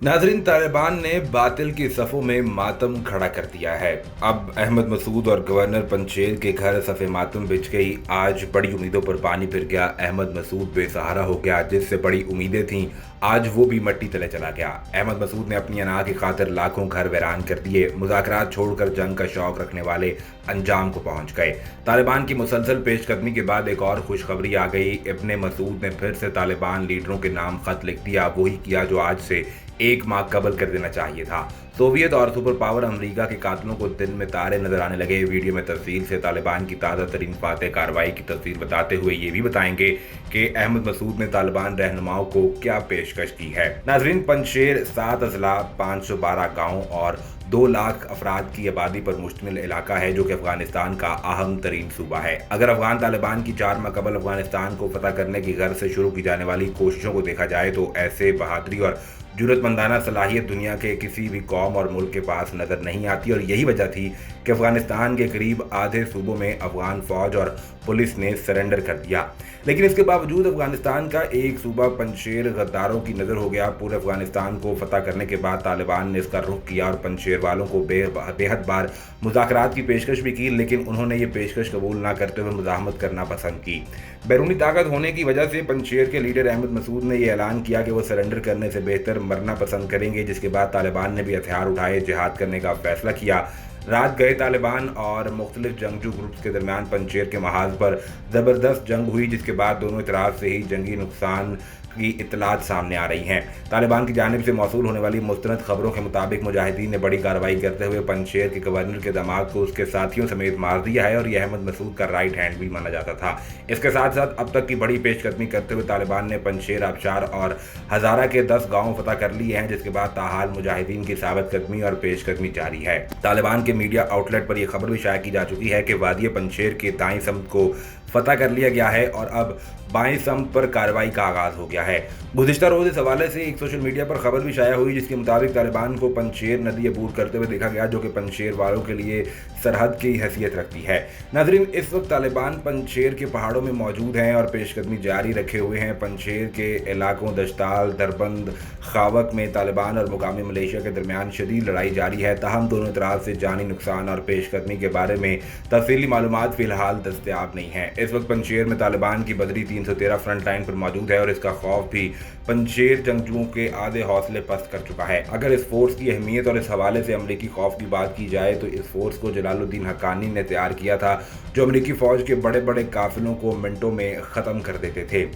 नाजरीन, तालिबान ने बातिल की सफ़ों में मातम खड़ा कर दिया है। अब अहमद मसूद और गवर्नर पंजशेर के घर सफ़े मातम बिछ गई। आज बड़ी उम्मीदों पर पानी फिर गया। अहमद मसूद बेसहारा हो गया। जिससे बड़ी उम्मीदें थीं, आज वो भी मिट्टी तले चला गया। अहमद मसूद ने अपनी अना की खातिर लाखों घर वीरान कर दिए। मुज़ाकरात छोड़कर जंग का शौक रखने वाले अंजाम को पहुंच गए। तालिबान की मुसलसल पेशकदमी के बाद एक और खुशखबरी आ गई। इब्ने मसूद ने फिर से तालिबान लीडरों के नाम खत लिख दिया। वही किया जो आज से एक माह कबल कर देना चाहिए था। सोवियत और सुपर पावर अमेरिका के कातलों को दिन में तारे नजर आने लगे। वीडियो में तफसील से तालिबान की ताज़ा तरीन फातह कार्रवाई की तस्वीर बताते हुए ये भी बताएंगे कि अहमद मसूद ने तालिबान रहनुमाओं को क्या पेशकश की है। नाजरीन, पंजशेर 7 अजला, 512 गाँव और 2 लाख अफराद की आबादी पर मुश्तमिल इलाका है, जो कि अफगानिस्तान का अहम तरीन सूबा है। अगर अफगान तालिबान की 4 माह कबल अफगानिस्तान को फतह करने की गर्ज से शुरू की जाने वाली कोशिशों को देखा जाए तो ऐसे बहादुरी और जुर्रतमंदाना सलाहियत दुनिया के किसी भी कौम और मुल्क के पास नजर नहीं आती। और यही वजह थी कि अफगानिस्तान के करीब आधे सूबों में अफगान फौज और पुलिस ने सरेंडर कर दिया। लेकिन इसके बावजूद अफगानिस्तान का एक सूबा पंजशेर गद्दारों की नज़र हो गया। पूरे अफगानिस्तान को फतह करने के बाद तालिबान ने इसका रुख किया और पंजशेर वालों को बेहद बार मुज़ाकरात की पेशकश भी की, लेकिन उन्होंने ये पेशकश कबूल ना करते हुए मुज़ाहमत करना पसंद की। बैरूनी ताकत होने की वजह से पंजशेर के लीडर अहमद मसूद ने यह ऐलान किया कि वो सरेंडर करने से बेहतर मरना पसंद करेंगे, जिसके बाद तालिबान ने भी हथियार उठाए, जिहाद करने का फैसला किया। रात गए तालिबान और मुख्तलिफ जंगजू ग्रुप्स के दरमियान पंजशेर के महाज पर ज़बरदस्त जंग हुई, जिसके बाद दोनों तरफ से ही जंगी नुकसान की इतलात सामने आ रही हैं। तालिबान की जानिब से मौसूल होने वाली मुस्तनद खबरों के मुताबिक मुजाहिदीन ने बड़ी कार्रवाई करते हुए पंजशेर के गवर्नर के दामाद को उसके साथियों समेत मार दिया है और यह अहमद मसूद का राइट हैंड भी माना जाता था। इसके साथ साथ अब तक की बड़ी पेशकदमी करते हुए तालिबान ने पंजशेर, आबशार और हजारा के 10 गाँव फतह कर लिए हैं, जिसके बाद ताहाल मुजाहिदीन की साबित कदमी और पेशकदमी जारी है। तालिबान के मीडिया आउटलेट पर यह खबर भी शाया की जा चुकी है कि वादी पंजशेर के दाएं समत को फतह कर लिया गया है और अब बाएं समत पर कार्रवाई का आगाज हो गया है। गुज़िश्ता रोज इस हवाले से एक सोशल मीडिया पर खबर भी शाया हुई, जिसके मुताबिक तालिबान को पंजशेर नदी अबूर करते हुए देखा गया, जो कि पंजशेर वालों के लिए सरहद की हैसियत रखती है। नाजरीन, इस वक्त तालिबान पंजशेर के पहाड़ों में मौजूद हैं और पेशकदमी जारी रखे हुए हैं। पंजशेर के इलाकों दशताल, दरबंद, खावक में तालिबान और मुकामी मलेशिया के दरमियान शदीद लड़ाई जारी है। ताहम दोनों तरफ से जानी नुकसान और पेशकदमी के बारे में तफसीली मालूमात फिलहाल दस्तयाब नहीं है। इस वक्त पंजशेर में तालिबान की बदरी 313 फ्रंट लाइन पर मौजूद है और इसका खौफ भी पंजशेर जंगजुओं के आधे हौसले पस्त कर चुका है। अगर इस फोर्स की अहमियत और इस हवाले से अमरीकी खौफ की बात की जाए तो इस फोर्स को जलालुद्दीन हक्कानी ने तैयार किया था, जो अमरीकी फौज के बड़े बड़े काफिलों को मिनटों में ख़त्म कर देते थे।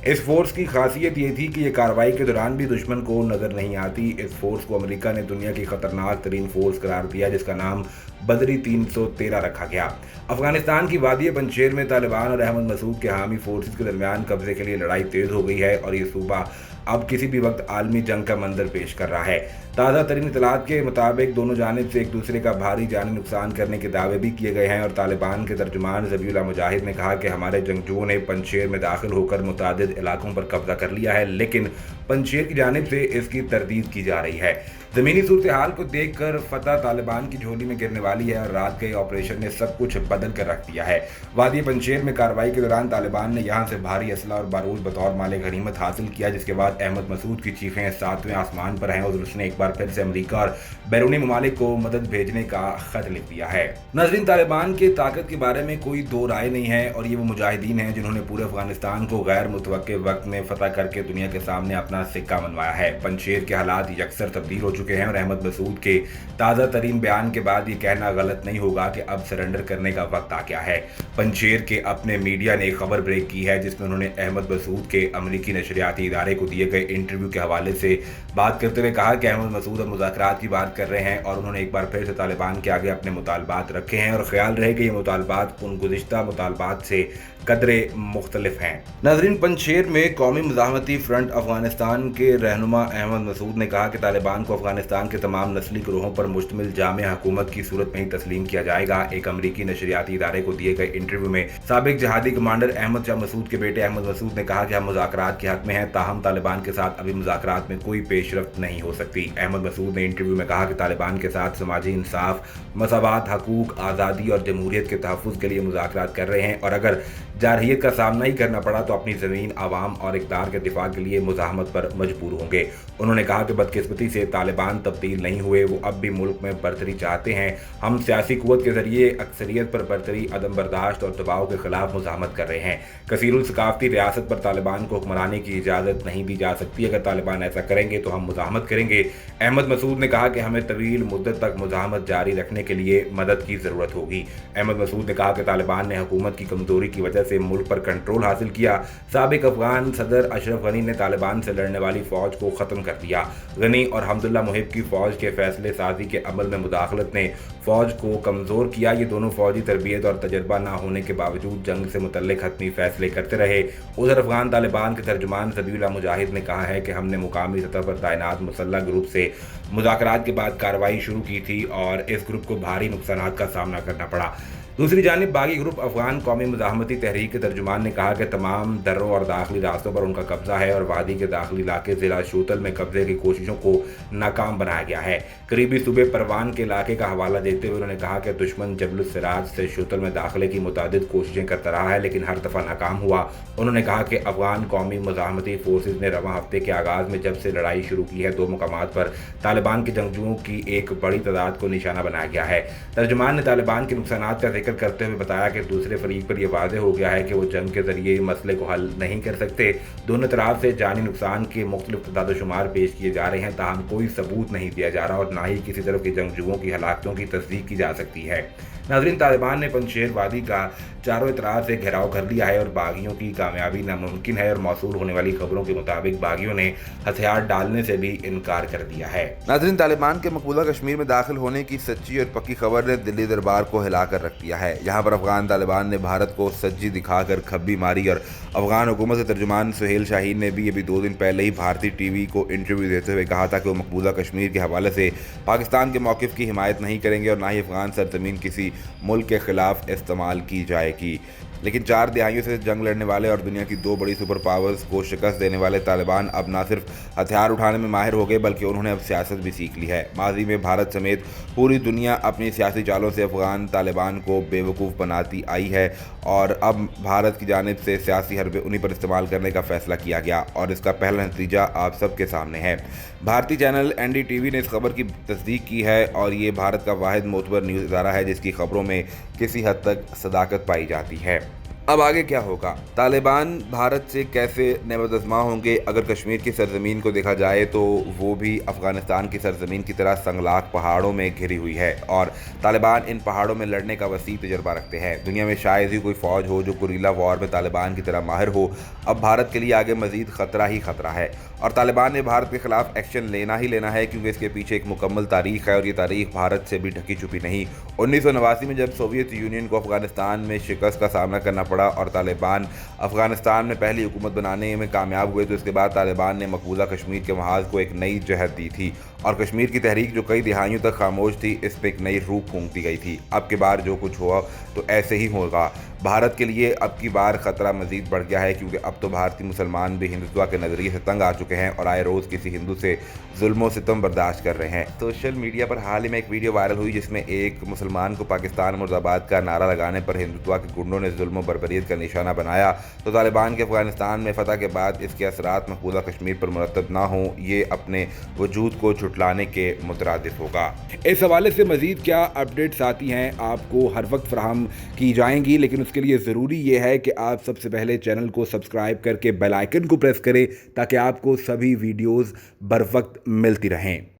इस फोर्स की खासियत ये थी कि ये कार्रवाई के दौरान भी दुश्मन को नज़र नहीं आती। इस फोर्स को अमेरिका ने दुनिया की खतरनाक तरीन फोर्स करार दिया, जिसका नाम बदरी 313 रखा गया। अफगानिस्तान की वादी पंजशेर में तालिबान और अहमद मसूद के हामी फोर्सेस के दरमियान कब्जे के लिए लड़ाई तेज हो गई है और ये सूबा अब किसी भी वक्त आलमी जंग का मंजर पेश कर रहा है। ताज़ा तरीन इतलात के मुताबिक दोनों जानिब से एक दूसरे का भारी जानी नुकसान करने के दावे भी किए गए हैं और तालिबान के तर्जुमान ज़बीउल्लाह मुजाहिद ने कहा कि हमारे जंगजुओं ने पंजशेर में दाखिल होकर मुतादिद इलाकों पर कब्जा कर लिया है, लेकिन पंजशेर की जानिब से इसकी तरदीद की जा रही है। ज़मीनी सूरत हाल को देख कर फतह तालिबान की झोली में गिरने वाली है और रात गए ऑपरेशन ने सब कुछ बदल कर रख दिया है। वादी पंजशेर में कार्रवाई के दौरान तालिबान ने यहाँ से भारी असला और बारूद बतौर माले गनीमत हासिल किया, जिसके बाद अहमद मसूद की चीखें 7वें आसमान पर हैं और उसने एक बार फिर से अमेरिका और बैरूनी ममालिक को मदद भेजने का खत लिख दिया है। नाज़रीन, तालिबान की ताकत के बारे में कोई दो राय नहीं है और ये वो मुजाहिदीन हैं जिन्होंने पूरे अफगानिस्तान को गैर मुतवक्के वक्त में फतह करके दुनिया के सामने अपना सिक्का मनवाया है। पंजशेर के हालात यकसर तब्दील हो चुके हैं और अहमद मसूद के ताज़ा तरीन बयान के बाद ये कहना गलत नहीं होगा कि अब सरेंडर करने का वक्त आ गया है। पंजशेर के अपने मीडिया ने खबर ब्रेक की है, जिसमें उन्होंने अहमद मसूद के अमरीकी नशरियाती इदारे को दिए गए इंटरव्यू के हवाले से बात करते हुए कहा कि अहमद मसूद अब मुज़ाकरात की बात कर रहे हैं और उन्होंने एक बार फिर से तालिबान के आगे अपने मुतालबात रखे हैं और ख्याल रहे कि ये मुतालबात उन गुज़िश्ता मुतालबात से कदरे मुख्तलिफ हैं। नाज़रीन, पंजशेर में कौमी मुज़ाहमती फ्रंट अफगानिस्तान के रहनुमा अहमद मसूद ने कहा कि तालिबान को अफगानिस्तान के तमाम नस्ली ग्रोहों पर मुश्तमिल जामे हुकूमत की सूरत में ही तस्लीम किया जाएगा। एक अमरीकी नशरियाती इदारे को दिए गए इंटरव्यू में साबिक जहादी कमांडर अहमद शाह मसूद के बेटे अहमद मसूद ने कहा कि हम मुज़ाकरात के हक में हैं, ताहम तालिबान के साथ अभी मुज़ाकरात में कोई पेशरफ्त नहीं हो सकती। अहमद मसूद ने इंटरव्यू में कहा कि तालिबान के साथ समाजी इंसाफ, मसावात, हकूक, आज़ादी और जमहूरियत के तहफ़्फ़ुज़ के लिए मुज़ाकरात कर रहे हैं और अगर जारहियत का सामना ही करना पड़ा तो अपनी ज़मीन, आवाम और इक़्तिदार के दिफा के लिए मुज़ाहमत पर मजबूर होंगे। उन्होंने कहा कि बदकिस्मती से तालिबान तब्दील नहीं हुए, वो अब भी मुल्क में बरतरी चाहते हैं। हम सियासी क़ुव्वत के ज़रिए अक्सरियत पर बरतरी, अदम बर्दाश्त और दबाव के खिलाफ मुज़ाहमत कर रहे हैं। कसीरुल सकाफ़ती रियासत पर तालिबान को हुक्मरानी की इजाज़त नहीं दी जा सकती। अगर तालिबान ऐसा करेंगे तो हम मुज़ाहमत करेंगे। अहमद मसूद ने कहा कि हमें तवील मुद्दत तक मुज़ाहमत जारी रखने के लिए मदद की ज़रूरत होगी। अहमद मसूद ने कहा कि तालिबान ने हुकूमत की कमज़ोरी की वजह से मुल्क पर कंट्रोल हासिल किया। साबिक अफगान सदर अशरफ गनी ने तालिबान से लड़ने वाली फ़ौज को ख़त्म कर दिया। गनी और हमदुल्ला मुहिब की फ़ौज के फैसले साजी के अमल में मुदाखलत ने फ़ौज को कमज़ोर किया। ये दोनों फ़ौजी तरबियत और तजर्बा ना होने के बावजूद जंग से मुतल्लिक़ हतमी फ़ैसले करते रहे। उधर अफगान तालिबान के तर्जुमान ज़बीउल्लाह मुजाहिद ने कहा है कि हमने मुकामी सतह पर तैनात मुसल्लह ग्रुप से मुज़ाकरात के बाद कार्रवाई शुरू की थी और इस ग्रुप को भारी नुकसानात का सामना करना पड़ा। दूसरी जानिब बागी ग्रुप अफगान कौमी मुज़ाहमती तहरीक के तर्जुमान ने कहा कि तमाम दर्रों और दाखिली रास्तों पर उनका कब्जा है और वादी के दाखिली इलाके ज़िला शोतल में कब्जे की कोशिशों को नाकाम बनाया गया है। करीबी सूबे परवान के इलाके का हवाला देते हुए उन्होंने कहा कि दुश्मन जबल सिराज से शोतल में दाखिले की मुतादिद कोशिशें करता रहा है, लेकिन हर दफ़ा नाकाम हुआ। उन्होंने कहा कि अफगान कौमी मुज़ाहमती फोर्सेज ने रवां हफ्ते के आगाज़ में जब से लड़ाई शुरू की है, दो मकामात पर तालिबान के जंगजुओं की एक बड़ी तादाद को निशाना बनाया गया है। तर्जुमान ने तालिबान के नुकसानात का जिक्र करते हुए बताया कि दूसरे फरीक पर यह वाज़ेह हो गया है कि वो जंग के ज़रिए मसले को हल नहीं कर सकते। दोनों तरफ से जानी नुकसान के मुख्तलिफ तदादुशुमार पेश किए जा रहे हैं, ताहम कोई सबूत नहीं दिया जा रहा और ना ही किसी तरह के जंगजुओं की हलाकतों की तस्दीक की जा सकती है। नाज़रीन, तालिबान ने पंजशेर वादी का चारों तरफ से घेराव कर लिया है और बागियों की कामयाबी नामुमकिन है और मौसूल होने वाली खबरों के मुताबिक बागियों ने हथियार डालने से भी इनकार कर दिया है। नाज़रीन, तालिबान के मकबूजा कश्मीर में दाखिल होने की सच्ची और पक्की खबर ने दिल्ली दरबार को हिला कर रख दिया है। यहाँ पर अफगान तालिबान ने भारत को सज्जी दिखाकर खब्बी मारी और अफगान हुकूमत के तर्जुमान सुहेल शाहीन ने भी अभी 2 दिन पहले ही भारतीय टीवी को इंटरव्यू देते हुए कहा था कि वो मकबूजा कश्मीर के हवाले से पाकिस्तान के मौक़िफ़ की हिमायत नहीं करेंगे और ना ही अफगान सरजमीन किसी मुल्क के ख़िलाफ़ इस्तेमाल की जाएगी। लेकिन 4 दहाइयों से जंग लड़ने वाले और दुनिया की 2 बड़ी सुपर पावर्स को शिकस्त देने वाले तालिबान अब ना सिर्फ हथियार उठाने में माहिर हो गए बल्कि उन्होंने अब सियासत भी सीख ली है। माजी में भारत समेत पूरी दुनिया अपनी सियासी चालों से अफगान तालिबान को बेवकूफ़ बनाती आई है और अब भारत की जानिब से सियासी हरबे उन्हीं पर इस्तेमाल करने का फैसला किया गया और इसका पहला नतीजा आप सबके सामने है। भारतीय चैनल NDTV ने इस खबर की तस्दीक की है और ये भारत का वाहिद मोतबर न्यूज़ इदारा है जिसकी खबरों में किसी हद तक सदाकत पाई जाती है। अब आगे क्या होगा? तालिबान भारत से कैसे नेवज़मा होंगे? अगर कश्मीर की सरजमीन को देखा जाए तो वो भी अफ़गानिस्तान की सरजमीन की तरह संगलाक पहाड़ों में घिरी हुई है और तालिबान इन पहाड़ों में लड़ने का वसी तजर्बा रखते हैं। दुनिया में शायद ही कोई फ़ौज हो जो गुरिल्ला वॉर में तालिबान की तरह माहिर हो। अब भारत के लिए आगे मज़ीद ख़तरा ही ख़तरा है और तालिबान ने भारत के ख़िलाफ़ एक्शन लेना ही लेना है क्योंकि इसके पीछे एक मुकम्मल तारीख़ है और ये तारीख़ भारत से भी ढकी छुपी नहीं। 1989 में जब सोवियत यूनियन को अफ़गानिस्तान में शिकस्त का सामना करना पड़ा और तालिबान अफ़गानिस्तान में पहली हुकूमत बनाने में कामयाब हुए तो इसके बाद तालिबान ने मकबूजा कश्मीर के महाज को एक नई जहत दी थी और कश्मीर की तहरीक जो कई दिहाइयों तक खामोश थी इस पर एक नई रूह फूंक दी गई थी। अब की बार जो कुछ हुआ तो ऐसे ही होगा। भारत के लिए अब की बार ख़तरा मज़ीद बढ़ गया है क्योंकि अब तो भारतीय मुसलमान भी हिंदुत्व के नज़रिए से तंग आ चुके हैं और आए रोज़ किसी हिंदू से जुल्म सितम बर्दाश्त कर रहे हैं। सोशल मीडिया पर हाल ही में एक वीडियो वायरल हुई जिसमें एक मुसलमान को पाकिस्तान मुर्दाबाद का नारा लगाने पर हिंदुत्व के गुंडों ने जुल्म व बर्बरियत का निशाना बनाया। तो तालिबान के अफ़गानिस्तान में फ़तह के बाद इसके असरात मकबूजा कश्मीर पर मुरतब ना हों, ये अपने वजूद को छुटलाने के मुतरादिफ होगा। इस हवाले से मज़ीद क्या अपडेट्स आती हैं आपको हर वक्त फराहम की जाएंगी, लेकिन उसके लिए ज़रूरी ये है कि आप सबसे पहले चैनल को सब्सक्राइब करके बेल आइकन को प्रेस करें ताकि आपको सभी वीडियोज़ बर वक्त मिलती रहें।